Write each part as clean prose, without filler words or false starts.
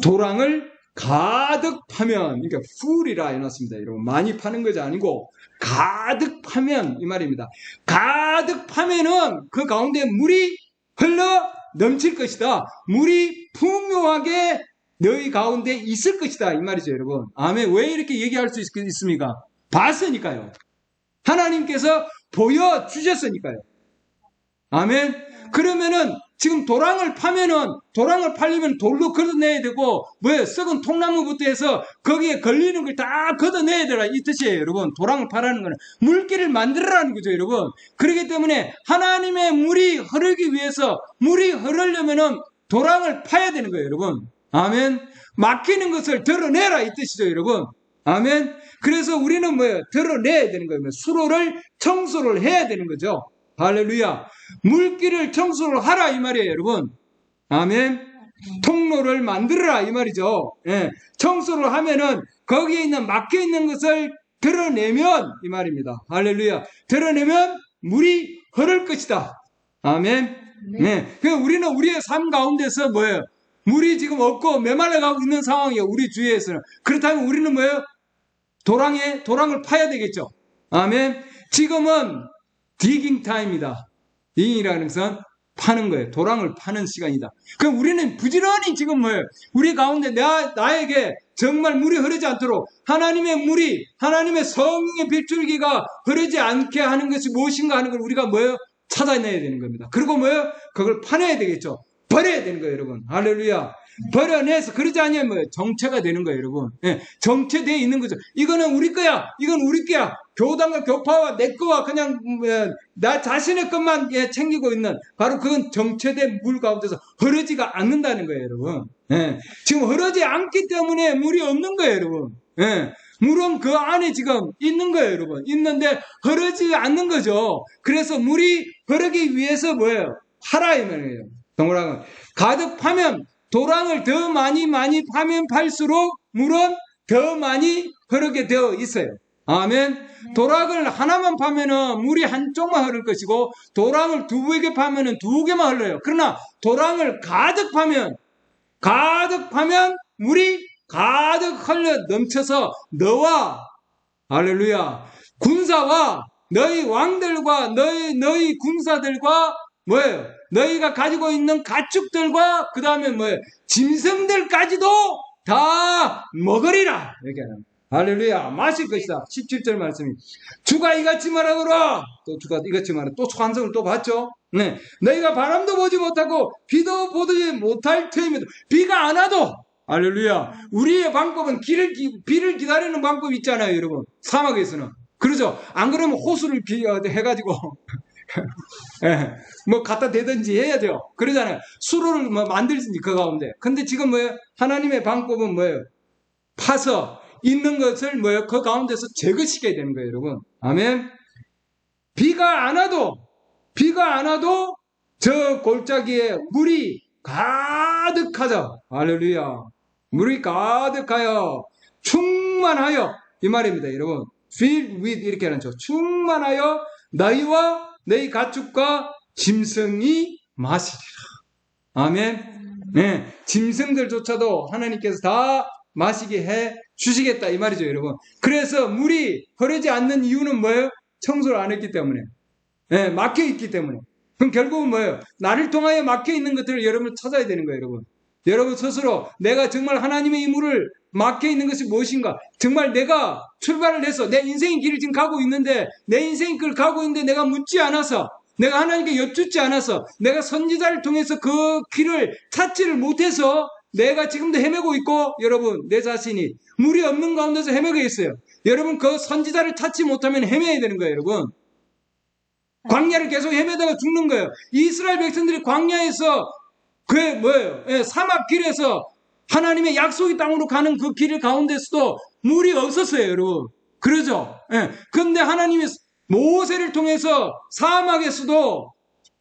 도랑을 가득 파면, 그러니까 풀이라 해놨습니다. 여러분, 많이 파는 것이 아니고 가득 파면 이 말입니다. 가득 파면은 그 가운데 물이 흘러 넘칠 것이다. 물이 풍요하게 너희 가운데 있을 것이다 이 말이죠, 여러분. 아멘. 왜 이렇게 얘기할 수 있습니까? 봤으니까요. 하나님께서 보여주셨으니까요. 아멘. 그러면은 지금 도랑을 팔려면 돌로 걷어내야 되고, 썩은 통나무부터 해서 거기에 걸리는 걸 다 걷어내야 되라 이 뜻이에요, 여러분. 도랑을 파라는 거는 물길을 만들어라는 거죠, 여러분. 그렇기 때문에 하나님의 물이 흐르기 위해서, 물이 흐르려면은 도랑을 파야 되는 거예요, 여러분. 아멘. 막히는 것을 드러내라 이 뜻이죠, 여러분. 아멘. 그래서 우리는 드러내야 되는 거예요. 수로를 청소를 해야 되는 거죠. 할렐루야. 물길을 청소를 하라 이 말이에요, 여러분. 아멘. 통로를 만들어라 이 말이죠. 예. 청소를 하면은 거기에 있는 막혀 있는 것을 드러내면 이 말입니다. 할렐루야. 드러내면 물이 흐를 것이다. 아멘. 네. 우리는 우리의 삶 가운데서 물이 지금 없고 메말라 가고 있는 상황이에요. 우리 주위에서는. 그렇다면 우리는 도랑을 파야 되겠죠. 아멘. 지금은 디깅 타임이다. 디깅이라는 것은 파는 거예요. 도랑을 파는 시간이다. 그럼 우리는 부지런히 지금 우리 가운데 나에게 정말 물이 흐르지 않도록 하나님의 물이, 하나님의 성령의 빗줄기가 흐르지 않게 하는 것이 무엇인가 하는 걸 우리가 찾아내야 되는 겁니다. 그리고 그걸 파내야 되겠죠. 버려야 되는 거예요, 여러분. 할렐루야. 버려내서 그러지 않으면 정체가 되는 거예요, 여러분. 예, 정체되어 있는 거죠. 이거는 우리 거야. 이건 우리 거야. 교단과 교파와 내 거와 그냥 나 자신의 것만 챙기고 있는 바로 그건 정체된 물 가운데서 흐르지가 않는다는 거예요, 여러분. 예, 지금 흐르지 않기 때문에 물이 없는 거예요, 여러분. 예, 물은 그 안에 지금 있는 거예요, 여러분. 있는데 흐르지 않는 거죠. 그래서 물이 흐르기 위해서 하라 이 말이에요. 동그라미 가득 파면, 도랑을 더 많이 파면 팔수록 물은 더 많이 흐르게 되어 있어요. 아멘. 도랑을 하나만 파면은 물이 한쪽만 흐를 것이고, 도랑을 두 개 파면은 두 개만 흘러요. 그러나 도랑을 가득 파면 물이 가득 흘러 넘쳐서 너와, 할렐루야, 군사와 너희 왕들과 너희 군사들과 너희가 가지고 있는 가축들과 그 다음에 짐승들까지도 다 먹으리라. 이렇게 하는. 할렐루야. 마실 것이다. 17절 말씀이. 주가 이같이 말하노라. 또 주가 이같이 말하노라. 또 환성을 또 봤죠. 네. 너희가 바람도 보지 못하고 비도 보지 못할 터임에도 비가 안 와도, 할렐루야. 우리의 방법은 비를 기다리는 방법이 있잖아요, 여러분. 사막에서는. 그러죠. 안 그러면 호수를 해가지고 예, 갖다 대든지 해야 돼요. 그러잖아요. 수로를 만들든지 그 가운데. 근데 지금 하나님의 방법은 파서 있는 것을 그 가운데서 제거시켜야 되는 거예요, 여러분. 아멘. 비가 안 와도 저 골짜기에 물이 가득하죠. 할렐루야. 물이 가득하여 충만하여 이 말입니다, 여러분. Filled with 이렇게 하는 죠. 충만하여 너희와 너희 가축과 짐승이 마시리라. 아멘. 네, 짐승들조차도 하나님께서 다 마시게 해 주시겠다 이 말이죠, 여러분. 그래서 물이 흐르지 않는 이유는 청소를 안 했기 때문에. 네, 막혀 있기 때문에. 그럼 결국은 나를 통하여 막혀 있는 것들을 여러분 찾아야 되는 거예요, 여러분. 여러분 스스로 내가 정말 하나님의 이 물을 막혀 있는 것이 무엇인가? 정말 내가 출발을 해서 내 인생의 길을 지금 가고 있는데, 내 인생의 길을 가고 있는데 내가 묻지 않아서, 내가 하나님께 여쭙지 않아서, 내가 선지자를 통해서 그 길을 찾지를 못해서 내가 지금도 헤매고 있고, 여러분 내 자신이 물이 없는 가운데서 헤매고 있어요. 여러분 그 선지자를 찾지 못하면 헤매야 되는 거예요, 여러분. 광야를 계속 헤매다가 죽는 거예요. 이스라엘 백성들이 광야에서 사막 길에서 하나님의 약속의 땅으로 가는 그 길 가운데서도 물이 없었어요, 여러분. 그러죠? 예. 근데 하나님이 모세를 통해서 사막에서도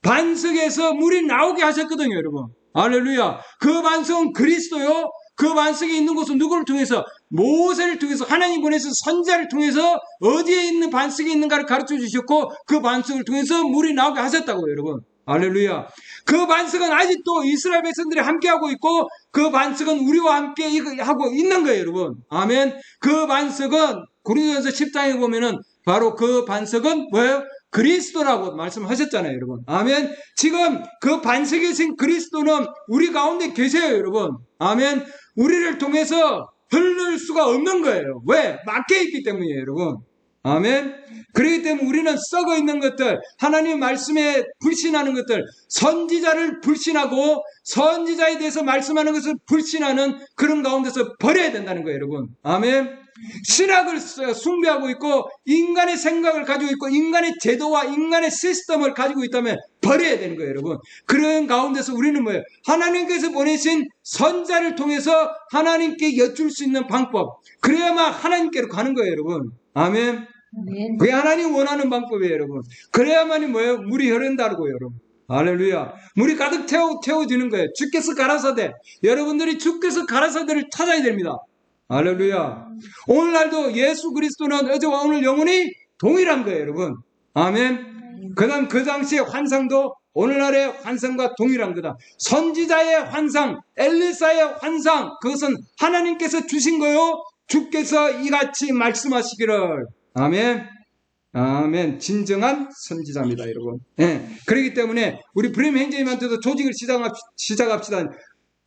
반석에서 물이 나오게 하셨거든요, 여러분. 할렐루야. 그 반석은 그리스도요. 그 반석에 있는 곳은 누구를 통해서? 모세를 통해서, 하나님 보내서 선지자를 통해서 어디에 있는 반석이 있는가를 가르쳐 주셨고, 그 반석을 통해서 물이 나오게 하셨다고요, 여러분. 할렐루야. 그 반석은 아직도 이스라엘 백성들이 함께하고 있고 그 반석은 우리와 함께 하고 있는 거예요, 여러분. 아멘. 그 반석은 고린도전서 10장에 보면은 바로 그 반석은 뭐예요? 그리스도라고 말씀하셨잖아요, 여러분. 아멘. 지금 그 반석이신 그리스도는 우리 가운데 계세요, 여러분. 아멘. 우리를 통해서 흘릴 수가 없는 거예요. 왜? 막혀 있기 때문이에요, 여러분. 아멘. 그렇기 때문에 우리는 썩어 있는 것들, 하나님 말씀에 불신하는 것들, 선지자를 불신하고 선지자에 대해서 말씀하는 것을 불신하는 그런 가운데서 버려야 된다는 거예요, 여러분. 아멘. 신학을 숭배하고 있고 인간의 생각을 가지고 있고 인간의 제도와 인간의 시스템을 가지고 있다면 버려야 되는 거예요, 여러분. 그런 가운데서 우리는 뭐예요? 하나님께서 보내신 선자를 통해서 하나님께 여쭐 수 있는 방법, 그래야만 하나님께로 가는 거예요, 여러분. 아멘. 그게 하나님 원하는 방법이에요, 여러분. 그래야만이 뭐예요? 물이 흐른다고요, 여러분. 할렐루야. 물이 가득 채워지는 거예요. 주께서 가라사대. 여러분들이 주께서 가라사대를 찾아야 됩니다. 할렐루야. 오늘날도 예수 그리스도는 어제와 오늘 영원히 동일한 거예요, 여러분. 아멘. 그다음 그 당시의 환상도 오늘날의 환상과 동일한 거다. 선지자의 환상, 엘리사의 환상, 그것은 하나님께서 주신 거요. 주께서 이같이 말씀하시기를. 아멘. 아멘. 진정한 선지자입니다, 여러분. 예. 그렇기 때문에 우리 브레임 행제님한테도 조직을 시작합시다.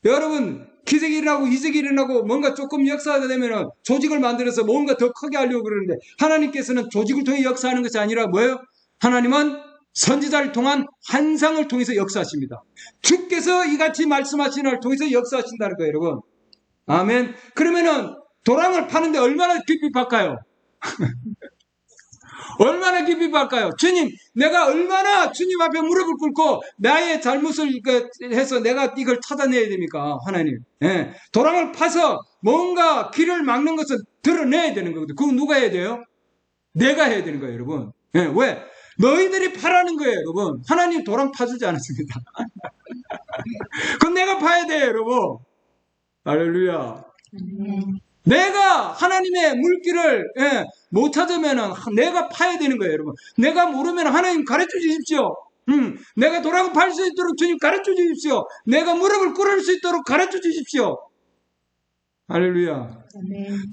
여러분, 기적이 일어나고 이적이 일어나고 뭔가 조금 역사가 되면 조직을 만들어서 뭔가 더 크게 하려고 그러는데 하나님께서는 조직을 통해 역사하는 것이 아니라 뭐예요? 하나님은 선지자를 통한 환상을 통해서 역사하십니다. 주께서 이같이 말씀하시는 걸 통해서 역사하신다는 거예요, 여러분. 아멘. 그러면은 도랑을 파는데 얼마나 깊이 팔까요? 얼마나 깊이 팔까요? 주님, 내가 얼마나 주님 앞에 무릎을 꿇고 나의 잘못을 해서 내가 이걸 찾아내야 됩니까? 하나님. 예. 도랑을 파서 뭔가 길을 막는 것은 드러내야 되는 거거든요. 그건 누가 해야 돼요? 내가 해야 되는 거예요, 여러분. 예. 왜? 너희들이 파라는 거예요, 여러분. 하나님 도랑 파주지 않았습니다. 그건 내가 파야 돼요, 여러분. 할렐루야. 내가 하나님의 물길을 못 찾으면 내가 파야 되는 거예요, 여러분. 내가 모르면 하나님 가르쳐 주십시오. 내가 도랑을 팔 수 있도록 주님 가르쳐 주십시오. 내가 무릎을 꿇을 수 있도록 가르쳐 주십시오. 할렐루야.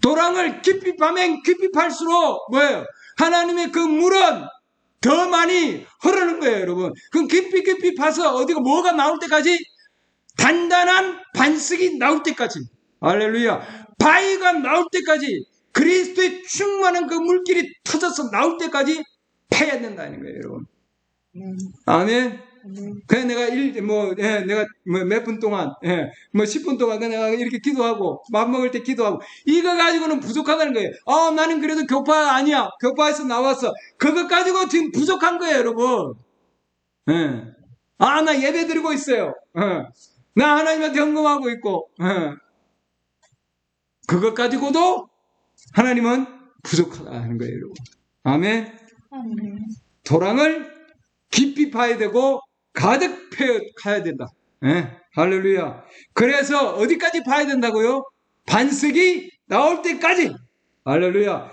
도랑을 깊이 파면 깊이 팔수록 뭐예요? 하나님의 그 물은 더 많이 흐르는 거예요, 여러분. 그럼 깊이 파서 어디가 뭐가 나올 때까지, 단단한 반석이 나올 때까지, 할렐루야. 바위가 나올 때까지, 그리스도의 충만한 그 물길이 터져서 나올 때까지 파야 된다는 거예요, 여러분. 아멘. 그냥 내가 내가 몇 분 동안, 10분 동안 내가 이렇게 기도하고, 밥 먹을 때 기도하고, 이거 가지고는 부족하다는 거예요. 나는 그래도 교파 아니야. 교파에서 나왔어. 그거 가지고 지금 부족한 거예요, 여러분. 나 예배 드리고 있어요. 나 하나님한테 헌금하고 있고, 그것 가지고도 하나님은 부족하다는 거예요, 여러분. 아멘. 도랑을 깊이 파야 되고 가득 가야 된다. 할렐루야. 그래서 어디까지 파야 된다고요? 반석이 나올 때까지. 할렐루야.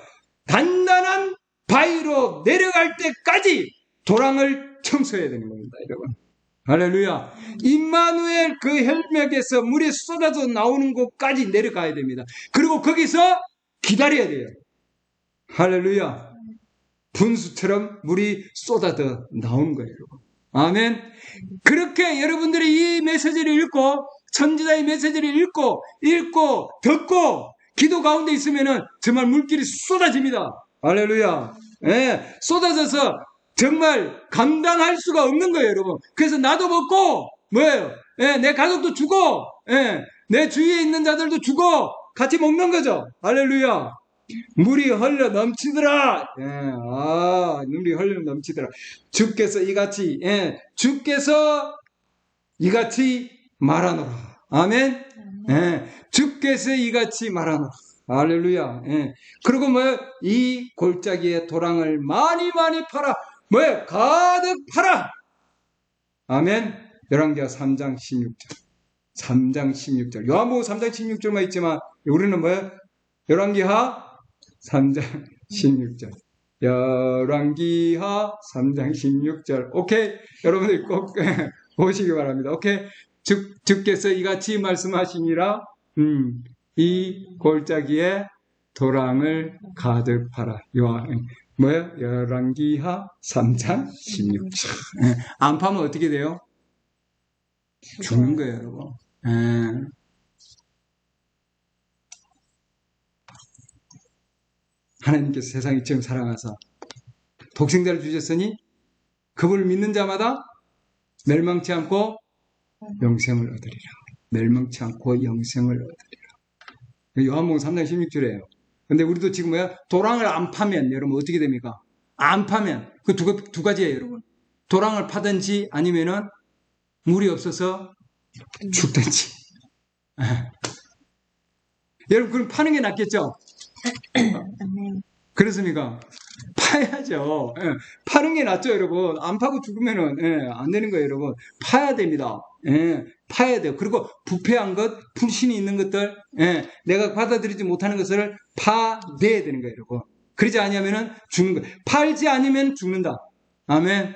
단단한 바위로 내려갈 때까지 도랑을 청소해야 되는 겁니다, 여러분. 할렐루야. 임마누엘 그 혈맥에서 물이 쏟아져 나오는 곳까지 내려가야 됩니다. 그리고 거기서 기다려야 돼요. 할렐루야. 분수처럼 물이 쏟아져 나오는 거예요, 여러분. 아멘. 그렇게 여러분들이 이 메시지를 읽고, 선지자의 메시지를 읽고 듣고 기도 가운데 있으면은 정말 물길이 쏟아집니다. 할렐루야. 쏟아져서 정말 감당할 수가 없는 거예요, 여러분. 그래서 나도 먹고, 뭐예요? 내 가족도 주고, 내 주위에 있는 자들도 주고, 같이 먹는 거죠. 할렐루야. 물이 흘러 넘치더라. 물이 흘러 넘치더라. 주께서 이같이 말하노라. 아멘. 주께서 이같이 말하노라. 할렐루야. 그리고 이 골짜기에 도랑을 많이 팔아. 가득 팔아. 아멘. 열왕기하 3장 16절. 3장 16절. 요한복음 3장 16절만 있지만 우리는 열왕기하 3장 16절. 열왕기하 3장 16절. 오케이? 여러분들 꼭 보시기 바랍니다. 오케이? 주께서 이같이 말씀하시니라, 이 골짜기에 도랑을 가득하라. 뭐예요? 열왕기하 3장 16절. 안 파면 어떻게 돼요? 죽는 거예요, 여러분. 하나님께서 세상이 처음 사랑하사 독생자를 주셨으니 그분을 믿는 자마다 멸망치 않고 영생을 얻으리라. 멸망치 않고 영생을 얻으리라. 요한복음 3장 16절이에요. 근데 우리도 지금 뭐야? 도랑을 안 파면 여러분 어떻게 됩니까? 안 파면 그 두 가지예요, 여러분. 도랑을 파든지 아니면은 물이 없어서 죽든지. 여러분 그럼 파는 게 낫겠죠? 그렇습니까? 파야죠. 파는 게 낫죠, 여러분. 안 파고 죽으면은 안 되는 거예요, 여러분. 파야 됩니다. 파야 돼요. 그리고 부패한 것, 불신이 있는 것들, 내가 받아들이지 못하는 것을 파내야 되는 거예요, 여러분. 그러지 않으면은 죽는 거예요. 팔지 않으면 죽는다. 아멘.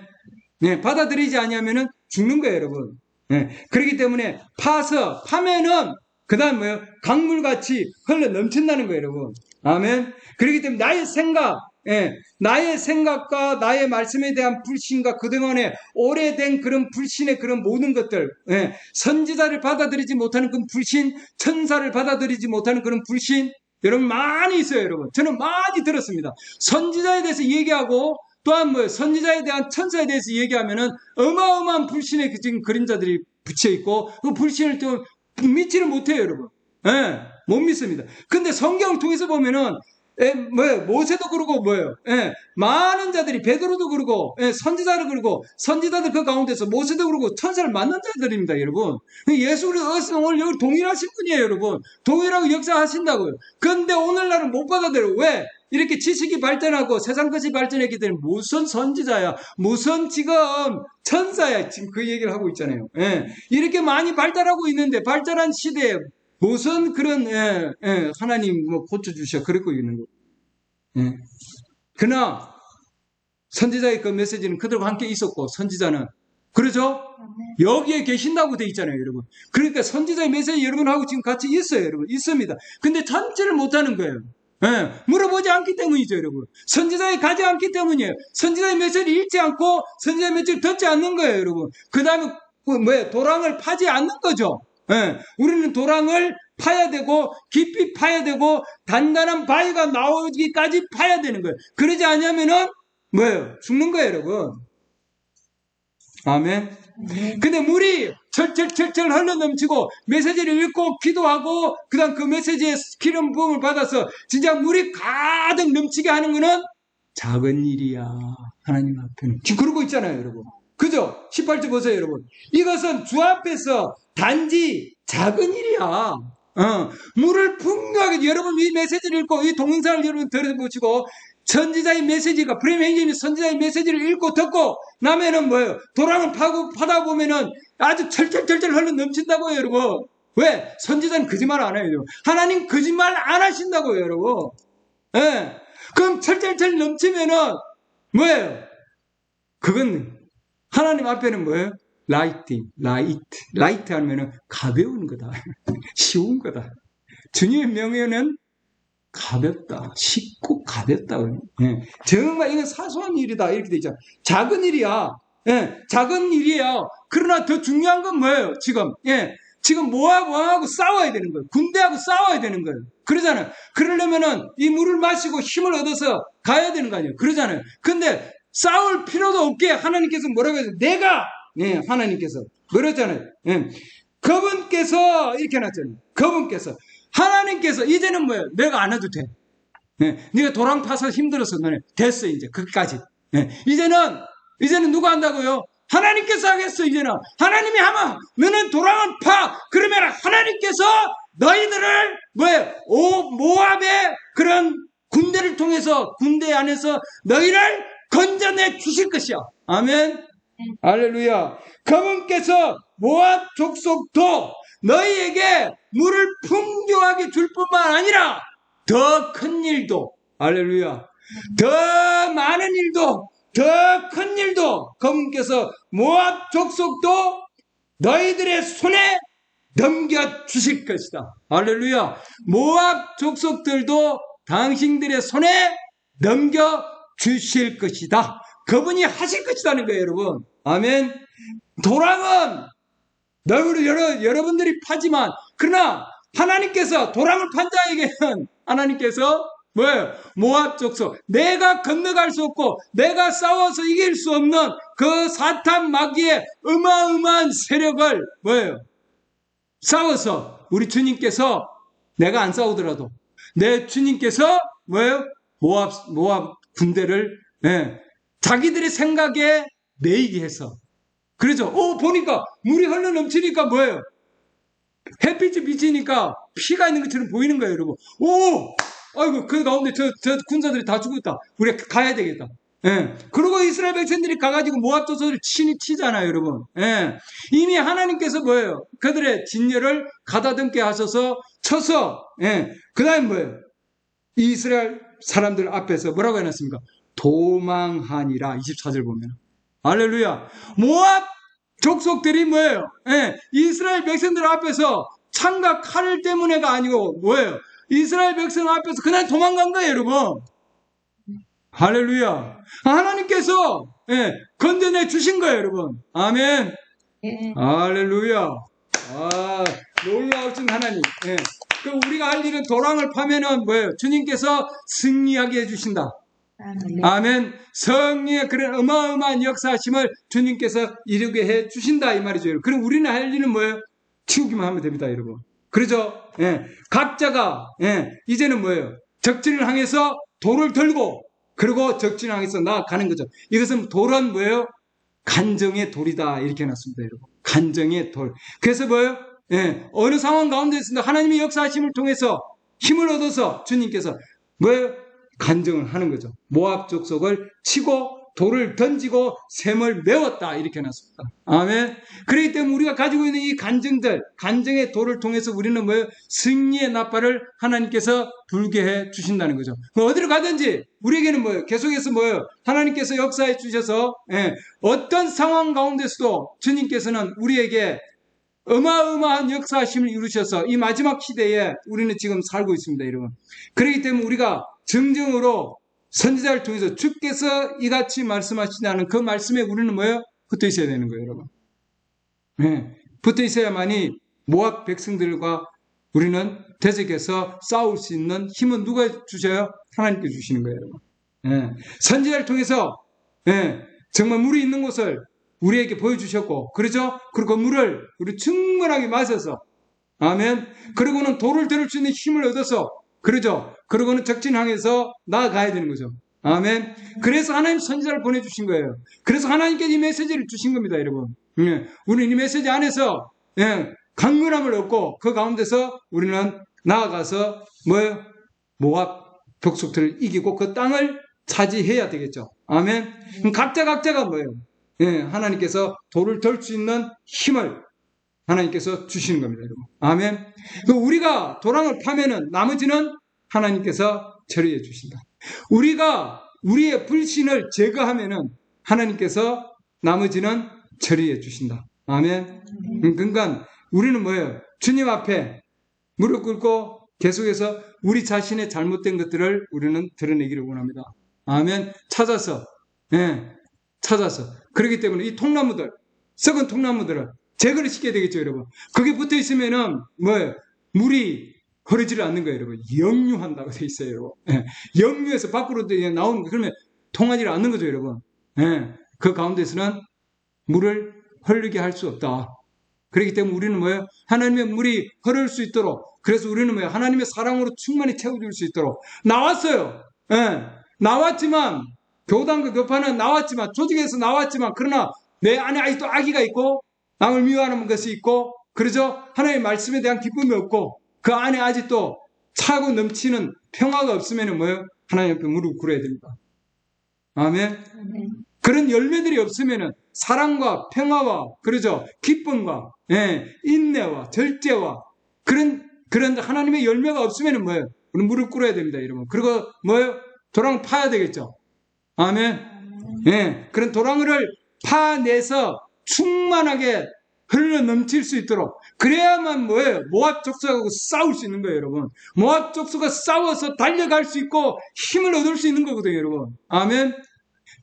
받아들이지 않으면은 죽는 거예요, 여러분. 그렇기 때문에 파면은 그다음 뭐예요? 강물같이 흘러 넘친다는 거예요, 여러분. 아멘. 그렇기 때문에 나의 생각과 나의 말씀에 대한 불신과 그동안에 오래된 그런 불신의 그런 모든 것들, 선지자를 받아들이지 못하는 그런 불신, 천사를 받아들이지 못하는 그런 불신, 여러분 많이 있어요, 여러분. 저는 많이 들었습니다. 선지자에 대해서 얘기하고 또한 뭐 선지자에 대한 천사에 대해서 얘기하면은 어마어마한 불신의 지금 그림자들이 붙여 있고 그 불신을 좀 믿지를 못해요, 여러분. 못 믿습니다. 근데 성경을 통해서 보면은 모세도 그러고 많은 자들이 베드로도 그러고 선지자를 그러고 선지자들 그 가운데서 모세도 그러고 천사를 만난 자들입니다, 여러분. 예수 그리스도 오늘 여기 동일하신 분이에요, 여러분. 동일하고 역사하신다고요. 근데 오늘날은 못 받아들여요. 왜? 이렇게 지식이 발전하고 세상 것이 발전했기 때문에 무슨 선지자야, 무슨 지금 천사야, 지금 그 얘기를 하고 있잖아요. 이렇게 많이 발달하고 있는데 발전한 시대에 무슨 그런 하나님 고쳐주셔 그러고 있는 거. 그러나 선지자의 그 메시지는 그들과 함께 있었고 선지자는 그러죠? 여기에 계신다고 돼 있잖아요, 여러분. 그러니까 선지자의 메시지 여러분하고 지금 같이 있어요, 여러분. 있습니다. 근데 참지를 못하는 거예요. 물어보지 않기 때문이죠, 여러분. 선지자에 가지 않기 때문이에요. 선지자의 메시지를 읽지 않고 선지자의 메시지를 듣지 않는 거예요, 여러분. 그 다음에 도랑을 파지 않는 거죠. 우리는 도랑을 파야 되고 깊이 파야 되고 단단한 바위가 나오기까지 파야 되는 거예요. 그러지 않으면은 죽는 거예요, 여러분. 아멘. 근데 물이 철철철철 흘러넘치고 메시지를 읽고 기도하고 그다음 그 메시지에 기름 부음을 받아서 진짜 물이 가득 넘치게 하는 거는 작은 일이야, 하나님 앞에는. 지금 그러고 있잖아요, 여러분. 그죠? 18절 보세요, 여러분. 이것은 주 앞에서 단지 작은 일이야. 물을 풍부하게, 여러분 이 메시지를 읽고 이 동영상을 여러분 들어보시고 선지자의 메시지가 브레멘님이 선지자의 메시지를 읽고 듣고 나면은 도랑을 파다 보면은 아주 철철철철 흘러 넘친다고요, 여러분. 왜? 선지자는 거짓말 안 해요. 하나님 거짓말 안 하신다고요, 여러분. 그럼 철철철 넘치면은 뭐예요? 그건 하나님 앞에는 라이트 하면은 가벼운 거다. 쉬운 거다. 주님의 명예는 가볍다. 쉽고 가볍다. 정말 이건 사소한 일이다. 이렇게 돼 있잖아. 작은 일이야. 작은 일이에요. 그러나 더 중요한 건 뭐예요? 지금 모압하고 싸워야 되는 거예요. 군대하고 싸워야 되는 거예요. 그러잖아요. 그러려면은 이 물을 마시고 힘을 얻어서 가야 되는 거 아니에요. 그러잖아요. 근데 싸울 필요도 없게 하나님께서 뭐라고 해서 하나님께서 그러잖아요. 그분께서 이렇게 해놨잖아요. 하나님께서 이제는 내가 안 해도 돼. 네가 도랑 파서 힘들어서 너네 됐어, 이제 거기까지. 이제는 누가 한다고요? 하나님께서 하겠어. 이제는 하나님이 하면 너는 도랑을 파. 그러면 하나님께서 너희들을 모압의 그런 군대를 통해서 군대 안에서 너희를 건져내 주실 것이야. 아멘. 할렐루야. 그분께서 모압 족속도 너희에게 물을 풍족하게 줄 뿐만 아니라 더 큰 일도, 할렐루야, 더 많은 일도, 더 큰 일도 그분께서 모압 족속도 너희들의 손에 넘겨주실 것이다. 할렐루야. 모압 족속들도 당신들의 손에 넘겨주실 것이다. 그분이 하실 것이라는 거예요, 여러분. 아멘. 도랑은 여러분들이 파지만, 그러나 하나님께서 도랑을 판 자에게는 하나님께서 뭐예요? 모압 족속, 내가 건너갈 수 없고 내가 싸워서 이길 수 없는 그 사탄 마귀의 어마어마한 세력을 뭐예요? 싸워서 우리 주님께서, 내가 안 싸우더라도 내 주님께서 뭐예요? 모압 군대를 자기들의 생각에 매이게 해서, 그렇죠? 보니까 물이 흘러 넘치니까 뭐예요? 햇빛이 비치니까 피가 있는 것처럼 보이는 거예요, 여러분. 아이고, 그 가운데 저 군사들이 다 죽었다. 우리 가야 되겠다. 그리고 이스라엘 백성들이 가가지고 모압 족속을 치잖아요, 여러분. 이미 하나님께서 뭐예요? 그들의 진열을 가다듬게 하셔서 쳐서, 그 다음에 뭐예요? 이스라엘 사람들 앞에서 뭐라고 해놨습니까? 도망하니라. 24절 보면. 할렐루야. 모압 족속들이 뭐예요? 이스라엘 백성들 앞에서 창과 칼 때문에가 아니고 뭐예요? 이스라엘 백성 앞에서 그냥 도망간 거예요, 여러분. 할렐루야. 하나님께서 건져내 주신 거예요, 여러분. 아멘. 할렐루야. 놀라우신 하나님. 우리가 할 일은 도랑을 파면은 뭐예요? 주님께서 승리하게 해주신다. 아멘. 성령의 그런 어마어마한 역사하심을 주님께서 이루게 해 주신다, 이 말이죠. 그럼 우리는 할 일은 뭐예요? 치우기만 하면 됩니다, 여러분. 그렇죠? 각자가 이제는 뭐예요? 적진을 향해서 돌을 들고, 그리고 적진을 향해서 나아가는 거죠. 이것은 돌은 뭐예요? 간정의 돌이다, 이렇게 해놨습니다, 여러분. 간정의 돌. 그래서 뭐예요? 어느 상황 가운데 있습니다. 하나님의 역사하심을 통해서 힘을 얻어서 주님께서 뭐예요? 간정을 하는 거죠. 모압 족속을 치고 돌을 던지고 샘을 메웠다, 이렇게 해놨습니다. 아멘. 그렇기 때문에 우리가 가지고 있는 이 간정의 돌을 통해서 우리는 뭐예요? 승리의 나팔을 하나님께서 불게 해 주신다는 거죠. 어디로 가든지 우리에게는 뭐예요? 계속해서 뭐예요? 하나님께서 역사해 주셔서 어떤 상황 가운데서도 주님께서는 우리에게 어마어마한 역사하심을 이루셔서 이 마지막 시대에 우리는 지금 살고 있습니다, 여러분. 그렇기 때문에 우리가 정정으로 선지자를 통해서 주께서 이같이 말씀하시다는 그 말씀에 우리는 뭐예요? 붙어 있어야 되는 거예요, 여러분. 붙어 있어야만이 모압 백성들과 우리는 대적해서 싸울 수 있는 힘은 누가 주셔요? 하나님께 주시는 거예요, 여러분. 선지자를 통해서 정말 물이 있는 곳을 우리에게 보여주셨고, 그렇죠? 그리고 그 물을 우리 충분하게 마셔서, 아멘. 그리고는 돌을 들을 수 있는 힘을 얻어서, 그렇죠? 그리고는 적진 향해서 나아가야 되는 거죠. 아멘. 그래서 하나님 선지자를 보내주신 거예요. 그래서 하나님께 이 메시지를 주신 겁니다, 여러분. 우리는 이 메시지 안에서 강건함을 얻고 그 가운데서 우리는 나아가서 뭐예요? 모압 족속들을 이기고 그 땅을 차지해야 되겠죠. 아멘. 그럼 각자가 뭐예요? 하나님께서 돌을 들 수 있는 힘을 하나님께서 주시는 겁니다, 여러분. 아멘. 우리가 도랑을 파면은 나머지는 하나님께서 처리해 주신다. 우리가 우리의 불신을 제거하면은 하나님께서 나머지는 처리해 주신다. 아멘. 그러니까 우리는 뭐예요? 주님 앞에 무릎 꿇고 계속해서 우리 자신의 잘못된 것들을 우리는 드러내기를 원합니다. 아멘. 찾아서. 그렇기 때문에 이 통나무들, 썩은 통나무들을 제거를 시켜야 되겠죠, 여러분. 그게 붙어 있으면은 뭐예요? 물이 흐르지를 않는 거예요, 여러분. 역류한다고 돼 있어요, 여러분. 역류해서 밖으로 나오는 거, 그러면 통하지를 않는 거죠, 여러분. 그 가운데서는 물을 흐르게 할 수 없다. 그렇기 때문에 우리는 뭐예요? 하나님의 물이 흐를 수 있도록, 그래서 우리는 뭐예요? 하나님의 사랑으로 충만히 채워줄 수 있도록 나왔어요. 나왔지만, 교단과 교파는 나왔지만, 조직에서 나왔지만, 그러나 내 안에 아직도 악의가 있고, 남을 미워하는 것이 있고, 그러죠? 하나님의 말씀에 대한 기쁨이 없고, 그 안에 아직도 차고 넘치는 평화가 없으면 뭐예요? 하나님 앞에 무릎 꿇어야 됩니다. 아멘. 그런 열매들이 없으면은 사랑과 평화와, 그러죠? 기쁨과, 인내와 절제와 그런 하나님의 열매가 없으면은 뭐예요? 우리 무릎 꿇어야 됩니다, 여러분. 그리고 뭐예요? 도랑을 파야 되겠죠. 아멘. 예, 그런 도랑을 파내서 충만하게 흘러 넘칠 수 있도록, 그래야만 뭐예요? 모압 족속하고 싸울 수 있는 거예요, 여러분. 모압 족속과 싸워서 달려갈 수 있고 힘을 얻을 수 있는 거거든요, 여러분. 아멘.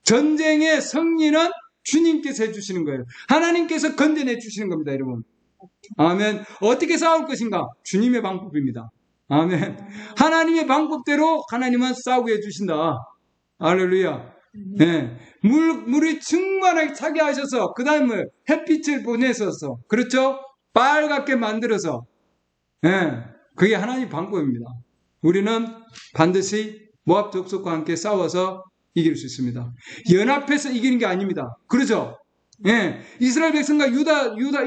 전쟁의 승리는 주님께서 해주시는 거예요. 하나님께서 건져내 주시는 겁니다, 여러분. 아멘. 어떻게 싸울 것인가? 주님의 방법입니다. 아멘. 하나님의 방법대로 하나님은 싸우게 해주신다. 할렐루야. 예. 물이 충만하게 차게 하셔서, 그 다음에 햇빛을 보내셔서, 그렇죠? 빨갛게 만들어서, 예. 그게 하나님의 방법입니다. 우리는 반드시 모압 족속과 함께 싸워서 이길 수 있습니다. 연합해서 이기는 게 아닙니다. 그렇죠? 예. 이스라엘 백성과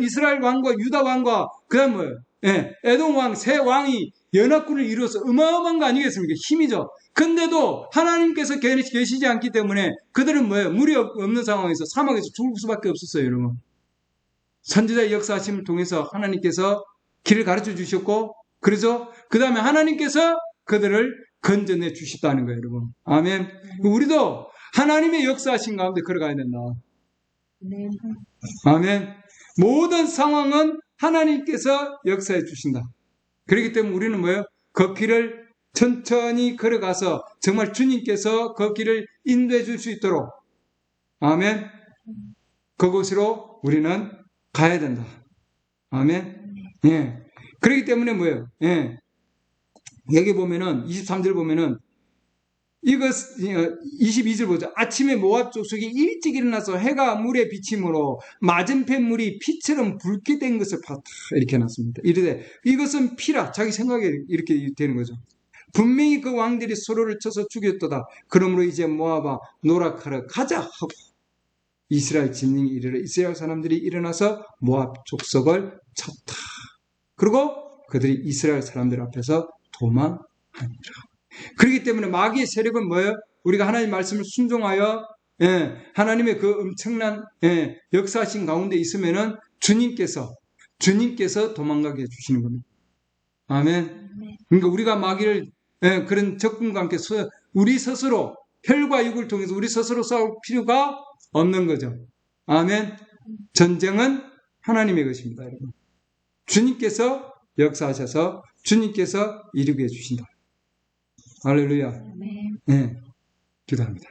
이스라엘 왕과 유다 왕과, 그 다음 뭐예요? 예. 에돔 왕, 세 왕이 연합군을 이루어서 어마어마한 거 아니겠습니까? 힘이죠. 근데도 하나님께서 계시지 않기 때문에 그들은 뭐예요? 물이 없는 상황에서 사막에서 죽을 수밖에 없었어요, 여러분. 선지자의 역사하심을 통해서 하나님께서 길을 가르쳐 주셨고, 그래서 그 다음에 하나님께서 그들을 건져내 주셨다는 거예요, 여러분. 아멘. 우리도 하나님의 역사하신 가운데 걸어가야 된다. 아멘. 모든 상황은 하나님께서 역사해 주신다. 그렇기 때문에 우리는 뭐예요? 그 길을 천천히 걸어가서 정말 주님께서 그 길을 인도해 줄 수 있도록, 아멘, 그곳으로 우리는 가야 된다. 아멘. 예. 그렇기 때문에 뭐예요? 예. 여기 보면은 23절 보면은 이것 22절 보죠. 아침에 모압 족속이 일찍 일어나서 해가 물에 비침으로 맞은편 물이 피처럼 붉게 된 것을 봤다. 이렇게 해놨습니다. 이르되 이것은 피라. 자기 생각에 이렇게 되는 거죠. 분명히 그 왕들이 서로를 쳐서 죽였도다. 그러므로 이제 모압아 노력하러 가자 하고 이스라엘 진영이 이르러 이스라엘 사람들이 일어나서 모압 족속을 쳤다. 그리고 그들이 이스라엘 사람들 앞에서 도망하니라. 그렇기 때문에 마귀의 세력은 뭐예요? 우리가 하나님의 말씀을 순종하여 하나님의 그 엄청난 역사하신 가운데 있으면은 주님께서 도망가게 해주시는 겁니다. 아멘. 그러니까 우리가 마귀를 그런 적군과 함께 우리 스스로 혈과 육을 통해서 우리 스스로 싸울 필요가 없는 거죠. 아멘. 전쟁은 하나님의 것입니다, 여러분. 주님께서 역사하셔서 주님께서 이루게 해주신다. 할렐루야. 네, 기도합니다.